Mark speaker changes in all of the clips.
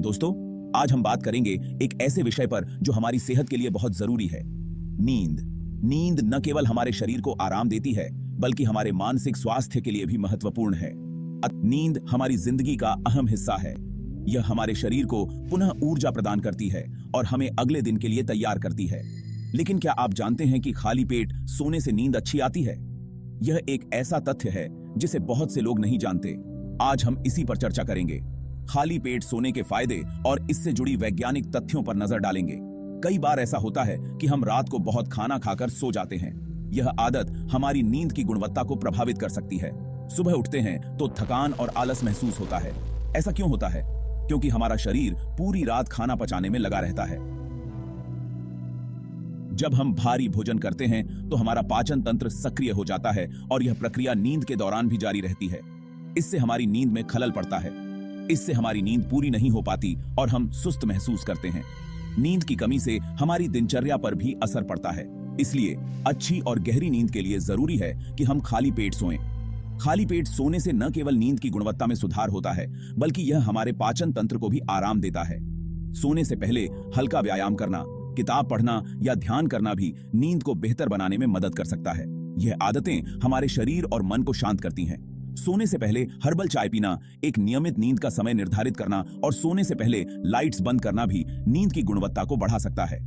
Speaker 1: दोस्तों, आज हम बात करेंगे एक ऐसे विषय पर जो हमारी सेहत के लिए बहुत जरूरी है। नींद। नींद न केवल हमारे शरीर को आराम देती है, बल्कि हमारे मानसिक स्वास्थ्य के लिए भी महत्वपूर्ण है। नींद हमारी जिंदगी का अहम हिस्सा है। यह हमारे शरीर को पुनः ऊर्जा प्रदान करती है और हमें अगले दिन के लिए तैयार करती है। लेकिन क्या आप जानते हैं कि खाली पेट सोने से नींद अच्छी आती है? यह एक ऐसा तथ्य है जिसे बहुत से लोग नहीं जानते। आज हम इसी पर चर्चा करेंगे। खाली पेट सोने के फायदे और इससे जुड़ी वैज्ञानिक तथ्यों पर नजर डालेंगे। कई बार ऐसा होता है कि हम रात को बहुत खाना खाकर सो जाते हैं। यह आदत हमारी नींद की गुणवत्ता को प्रभावित कर सकती है। सुबह उठते हैं तो थकान और आलस महसूस होता है। ऐसा क्यों होता है? क्योंकि हमारा शरीर पूरी रात खाना पचाने में लगा रहता है। जब हम भारी भोजन करते हैं तो हमारा पाचन तंत्र सक्रिय हो जाता है और यह प्रक्रिया नींद के दौरान भी जारी रहती है। इससे हमारी नींद में खलल पड़ता है। इससे हमारी नींद पूरी नहीं हो पाती और हम सुस्त महसूस करते हैं। नींद की कमी से हमारी दिनचर्या पर भी असर पड़ता है। इसलिए अच्छी और गहरी नींद के लिए जरूरी है कि हम खाली पेट सोएं। खाली पेट सोने से न केवल नींद की गुणवत्ता में सुधार होता है, बल्कि यह हमारे पाचन तंत्र को भी आराम देता है। सोने से पहले हल्का व्यायाम करना, किताब पढ़ना या ध्यान करना भी नींद को बेहतर बनाने में मदद कर सकता है। यह आदतें हमारे शरीर और मन को शांत करती हैं। सोने से पहले हर्बल चाय पीना, एक नियमित नींद का समय निर्धारित करना और सोने से पहले लाइट्स बंद करना भी नींद की गुणवत्ता को बढ़ा सकता है।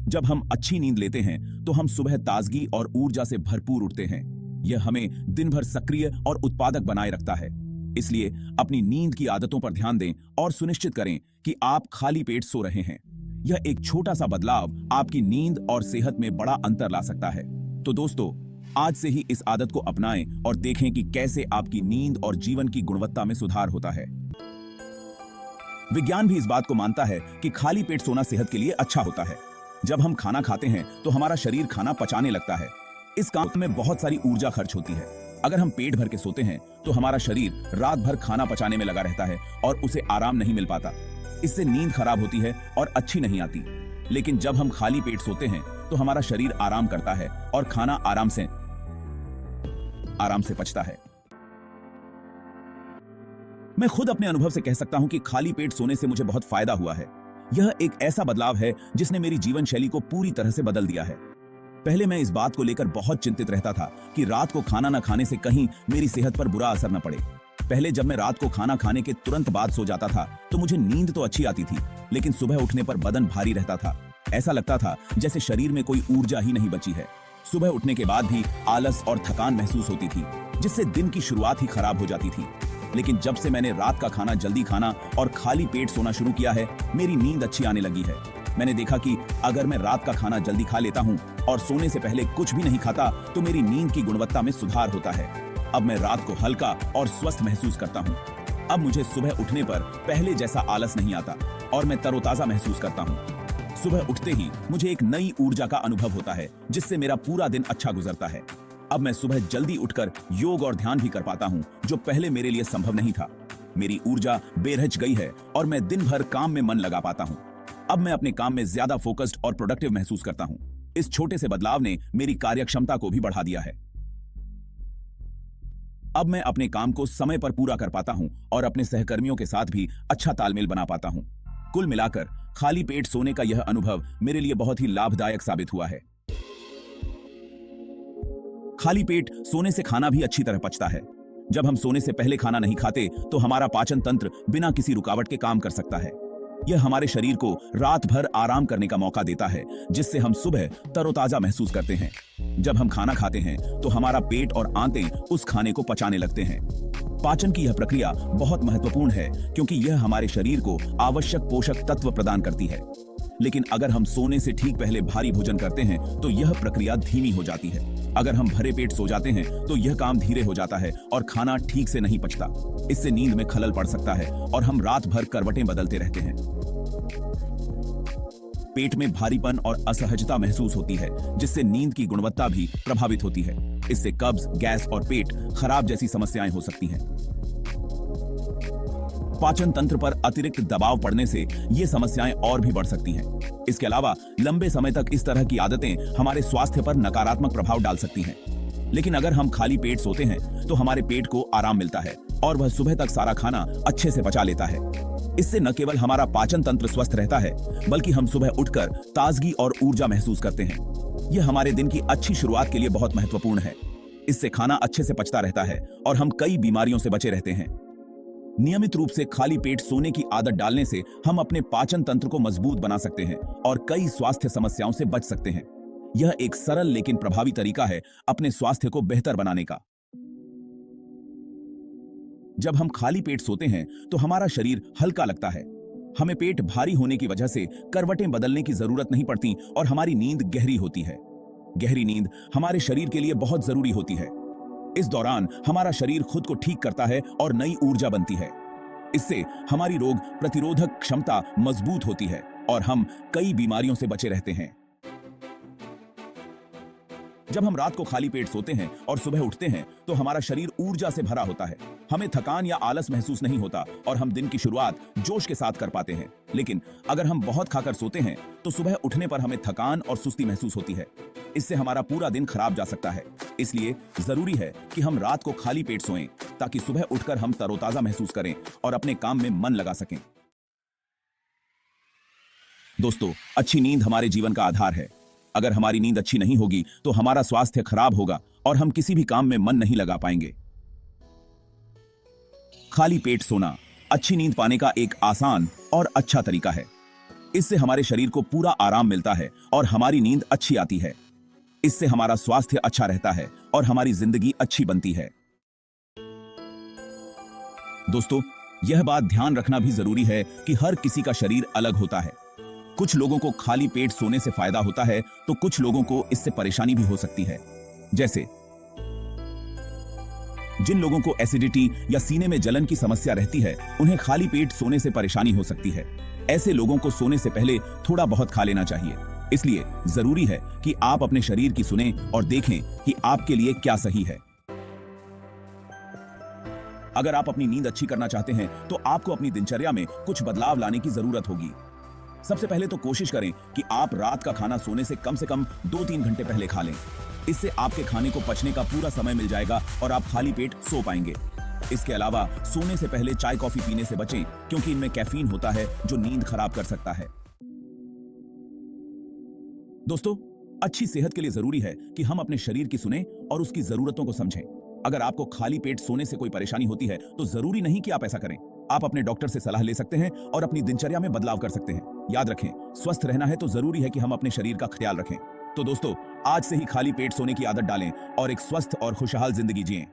Speaker 1: जब हम अच्छी नींद लेते हैं तो हम सुबह ताजगी और ऊर्जा से भरपूर उठते हैं। यह हमें दिन भर सक्रिय और उत्पादक बनाए रखता है। इसलिए अपनी नींद की आदतों पर ध्यान दें और सुनिश्चित करें कि आप खाली पेट सो रहे हैं। यह एक छोटा सा बदलाव आपकी नींद और सेहत में बड़ा अंतर ला सकता है। तो दोस्तों, आज से ही इस आदत को अपनाएं और देखें कि कैसे आपकी नींद और जीवन की गुणवत्ता में सुधार होता है। विज्ञान भी इस बात को मानता है कि खाली पेट सोना सेहत के लिए अच्छा होता है। जब हम खाना खाते हैं तो हमारा शरीर खाना पचाने लगता है। इस काम में बहुत सारी ऊर्जा खर्च होती है। अगर हम पेट भर के सोते हैं तो हमारा शरीर रात भर खाना पचाने में लगा रहता है और उसे आराम नहीं मिल पाता। इससे नींद खराब होती है और अच्छी नहीं आती। लेकिन जब हम खाली पेट सोते हैं तो हमारा शरीर आराम करता है और खाना आराम से पचता है। मैं खुद अपने अनुभव से कह सकता हूं कि खाली पेट सोने से मुझे बहुत फायदा हुआ है। यह एक ऐसा बदलाव है जिसने मेरी जीवन शैली को पूरी तरह से बदल दिया है। पहले मैं इस बात को लेकर बहुत चिंतित रहता था कि रात को खाना न खाने से कहीं मेरी सेहत पर बुरा असर न पड़े। पहले जब मैं रात को खाना खाने के तुरंत बाद सो जाता था तो मुझे नींद तो अच्छी आती थी, लेकिन सुबह उठने पर बदन भारी रहता था। ऐसा लगता था जैसे शरीर में कोई ऊर्जा ही नहीं बची है। सुबह उठने के बाद भी आलस और थकान महसूस होती थी, जिससे दिन की शुरुआत ही खराब हो जाती थी। लेकिन जब से मैंने रात का खाना जल्दी खाना और खाली पेट सोना शुरू किया है, मेरी नींद अच्छी आने लगी है। मैंने देखा कि अगर मैं रात का खाना जल्दी खा लेता हूं और सोने से पहले कुछ भी नहीं खाता तो मेरी नींद की गुणवत्ता में सुधार होता है। अब मैं रात को हल्का और स्वस्थ महसूस करता हूं। अब मुझे सुबह उठने पर पहले जैसा आलस नहीं आता और मैं तरोताजा महसूस करता हूं। सुबह उठते ही मुझे एक नई ऊर्जा का अनुभव होता है, जिससे मेरा पूरा दिन अच्छा गुजरता है। अब मैं सुबह जल्दी उठकर योग और ध्यान भी कर पाता हूं, जो पहले मेरे लिए संभव नहीं था। मेरी ऊर्जा बेरहच गई है और मैं दिन भर काम में मन लगा पाता हूं। अब मैं अपने काम में ज्यादा फोकस्ड और प्रोडक्टिव महसूस करता हूं। इस छोटे से बदलाव ने मेरी कार्यक्षमता को भी बढ़ा दिया है। अब मैं अपने काम को समय पर पूरा कर पाता हूं और अपने सहकर्मियों के साथ भी अच्छा तालमेल बना पाता हूं। कुल मिलाकर खाली पेट सोने का यह अनुभव मेरे लिए बहुत ही लाभदायक साबित हुआ है। खाली पेट सोने से खाना भी अच्छी तरह पचता है। जब हम सोने से पहले खाना नहीं खाते तो हमारा पाचन तंत्र बिना किसी रुकावट के काम कर सकता है। यह हमारे शरीर को रात भर आराम करने का मौका देता है, जिससे हम सुबह तरोताजा महसूस करते हैं। जब हम खाना खाते हैं तो हमारा पेट और आंतें उस खाने को पचाने लगते हैं। पाचन की यह प्रक्रिया बहुत महत्वपूर्ण है, क्योंकि यह हमारे शरीर को आवश्यक पोषक तत्व प्रदान करती है। लेकिन अगर हम सोने से ठीक पहले भारी भोजन करते हैं तो यह प्रक्रिया धीमी हो जाती है। अगर हम भरे पेट सो जाते हैं तो यह काम धीरे हो जाता है और खाना ठीक से नहीं पचता। इससे नींद में खलल पड़ सकता है और हम रात भर करवटें बदलते रहते हैं। पेट में भारीपन और असहजता महसूस होती है, जिससे नींद की गुणवत्ता भी प्रभावित होती है। इससे कब्ज, गैस और पेट खराब जैसी समस्याएं हो सकती हैं। पाचन तंत्र पर अतिरिक्त दबाव पड़ने से ये समस्याएं और भी बढ़ सकती हैं। इसके अलावा लंबे समय तक इस तरह की आदतें हमारे स्वास्थ्य पर नकारात्मक प्रभाव डाल सकती हैं। लेकिन अगर हम खाली पेट सोते हैं तो हमारे पेट को आराम मिलता है और वह सुबह तक सारा खाना अच्छे से पचा लेता है। इससे न केवल हमारा पाचन तंत्र स्वस्थ रहता है, बल्कि हम सुबह उठकर ताजगी और ऊर्जा महसूस करते हैं। यह हमारे दिन की अच्छी शुरुआत के लिए बहुत महत्वपूर्ण है। इससे खाना अच्छे से पचता रहता है और हम कई बीमारियों से बचे रहते हैं। नियमित रूप से खाली पेट सोने की आदत डालने से हम अपने पाचन तंत्र को मजबूत बना सकते हैं और कई स्वास्थ्य समस्याओं से बच सकते हैं। यह एक सरल लेकिन प्रभावी तरीका है अपने स्वास्थ्य को बेहतर बनाने का। जब हम खाली पेट सोते हैं तो हमारा शरीर हल्का लगता है। हमें पेट भारी होने की वजह से करवटें बदलने की जरूरत नहीं पड़ती और हमारी नींद गहरी होती है। गहरी नींद हमारे शरीर के लिए बहुत जरूरी होती है। इस दौरान हमारा शरीर खुद को ठीक करता है और नई ऊर्जा बनती है। इससे हमारी रोग प्रतिरोधक क्षमता मजबूत होती है और हम कई बीमारियों से बचे रहते हैं। जब हम रात को खाली पेट सोते हैं और सुबह उठते हैं तो हमारा शरीर ऊर्जा से भरा होता है। हमें थकान या आलस महसूस नहीं होता और हम दिन की शुरुआत जोश के साथ कर पाते हैं। लेकिन अगर हम बहुत खाकर सोते हैं तो सुबह उठने पर हमें थकान और सुस्ती महसूस होती है। इससे हमारा पूरा दिन खराब जा सकता है। इसलिए जरूरी है कि हम रात को खाली पेट सोएं ताकि सुबह उठकर हम तरोताजा महसूस करें और अपने काम में मन लगा सकें। दोस्तों, अच्छी नींद हमारे जीवन का आधार है। अगर हमारी नींद अच्छी नहीं होगी तो हमारा स्वास्थ्य खराब होगा और हम किसी भी काम में मन नहीं लगा पाएंगे। खाली पेट सोना अच्छी नींद पाने का एक आसान और अच्छा तरीका है। इससे हमारे शरीर को पूरा आराम मिलता है और हमारी नींद अच्छी आती है। इससे हमारा स्वास्थ्य अच्छा रहता है और हमारी जिंदगी अच्छी बनती है। दोस्तों, यह बात ध्यान रखना भी जरूरी है कि हर किसी का शरीर अलग होता है। कुछ लोगों को खाली पेट सोने से फायदा होता है तो कुछ लोगों को इससे परेशानी भी हो सकती है। जैसे जिन लोगों को एसिडिटी या सीने में जलन की समस्या रहती है, उन्हें खाली पेट सोने से परेशानी हो सकती है। ऐसे लोगों को सोने से पहले थोड़ा बहुत खा लेना चाहिए। इसलिए जरूरी है कि आप अपने शरीर की सुनें और देखें कि आपके लिए क्या सही है। अगर आप अपनी नींद अच्छी करना चाहते हैं तो आपको अपनी दिनचर्या में कुछ बदलाव लाने की जरूरत होगी। सबसे पहले तो कोशिश करें कि आप रात का खाना सोने से कम 2-3 घंटे पहले खा लें। इससे आपके खाने को पचने का पूरा समय मिल जाएगा और आप खाली पेट सो पाएंगे। इसके अलावा सोने से पहले चाय कॉफी पीने से बचें, क्योंकि इनमें कैफीन होता है जो नींद खराब कर सकता है। दोस्तों, अच्छी सेहत के लिए जरूरी है कि हम अपने शरीर की सुनें और उसकी जरूरतों को समझें। अगर आपको खाली पेट सोने से कोई परेशानी होती है तो जरूरी नहीं कि आप ऐसा करें। आप अपने डॉक्टर से सलाह ले सकते हैं और अपनी दिनचर्या में बदलाव कर सकते हैं। याद रखें, स्वस्थ रहना है तो जरूरी है कि हम अपने शरीर का ख्याल रखें। तो दोस्तों, आज से ही खाली पेट सोने की आदत डालें और एक स्वस्थ और खुशहाल जिंदगी जिएं।